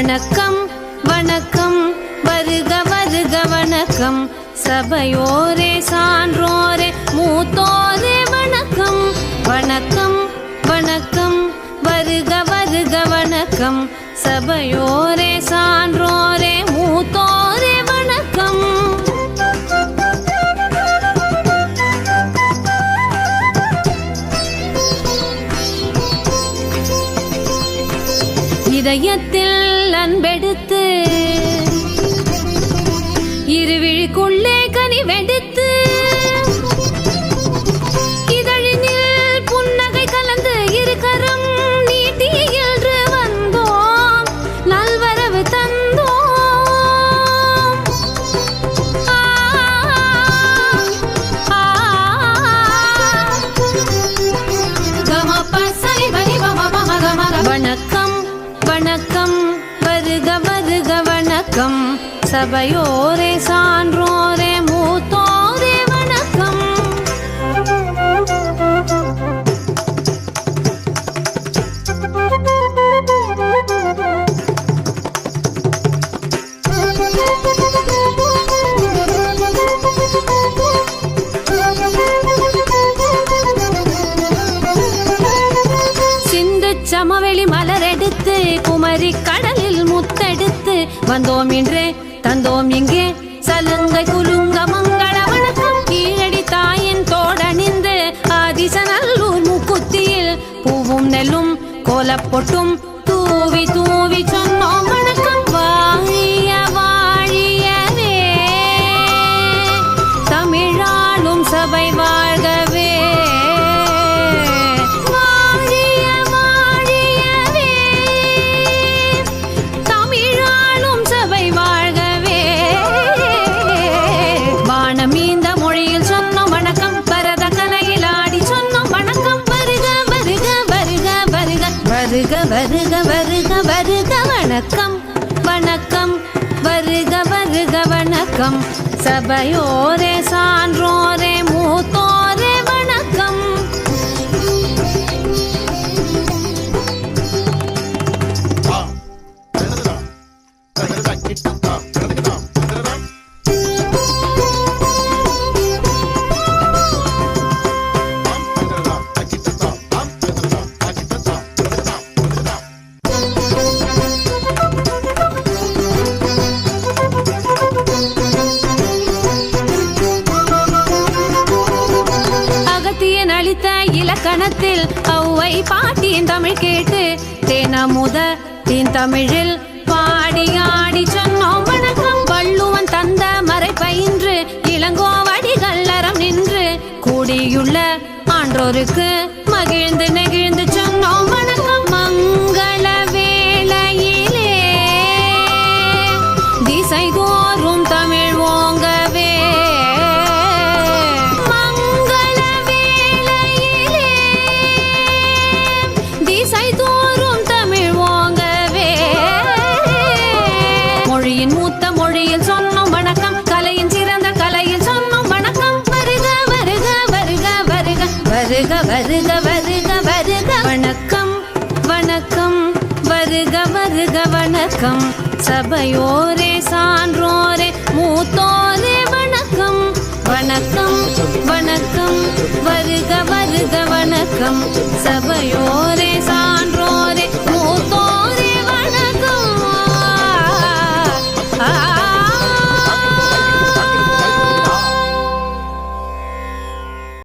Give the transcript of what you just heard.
வணக்கம் வணக்கம் வருக வருக வணக்கம் சபையோரே சான்றோரே மூத்தோரே வணக்கம் வணக்கம் வணக்கம் வருக வருக வணக்கம் சபையோரே சான்றோரே மூத்தோரே வணக்கம். இதயத்தில் அன்பெடுத்து இருவிழிக்குள்ளே கனிவெடுத்து இதழினில் புன்னகை கலந்து இருக்கரம் நீட்டி என்று வந்தோம் நல்வரவு தந்தோம். வணக்கம் வணக்கம் வருக வருக வணக்கம் சபையோரே சான்றோரே மூத்தோரே வணக்கம். சிந்து சமவெளி மலரெடுத்து குமரி கடலில் முத்தெடுத்து வந்தோம் இன்றே தந்தோம் இங்கே சலங்கை குலுங்க மங்கள வணக்கம். கீழடி தாயின் தோடணிந்து ஆதிசநல்லூர் மூக்குத்தியில் பூவும் நெல்லும் கோலப்பொட்டும் தூவி தூவி சொன்னோம் வணக்கம். வாழிய வாழியவே தமிழாளும் சபை வாழ்கவே வருக வருக வருக வருக வணக்கம் வணக்கம் வருக வருக வணக்கம் சபையோரே சான்றோரே மூத்தோரே வணக்கம். இலக்கணத்தில் ஔவை பாட்டியின் தமிழ் கேட்டு தேனமுத தீன் தமிழில் பாடி ஆடி சொன்னோம் வணக்கம். வள்ளுவன் தந்த மறை பயின்று இளங்கோவடிகள் அறம் நின்று கூடியுள்ள ஆன்றோருக்கு மகிழ்ந்து நெகிழ்ந்து சொன்னோம் வணக்கம். மங்கள வேளையிலே திசை தோறும் தமிழ் ஓங்கவே தோறும் தமிழ் ஓங்கவே மொழியின் மூத்த மொழியில் சொன்னோம் வணக்கம். கலையின் சிறந்த கலையில் சொன்னோம் வணக்கம். வருக வருக வருக வருக வருக வருக வருக வருக வணக்கம் வணக்கம் வருக வருக வணக்கம் சபையோரே சான்றோரே மூத்தோரே வணக்கம் வணக்கம் வணக்கம் வருக வருக வணக்கம் சபையோ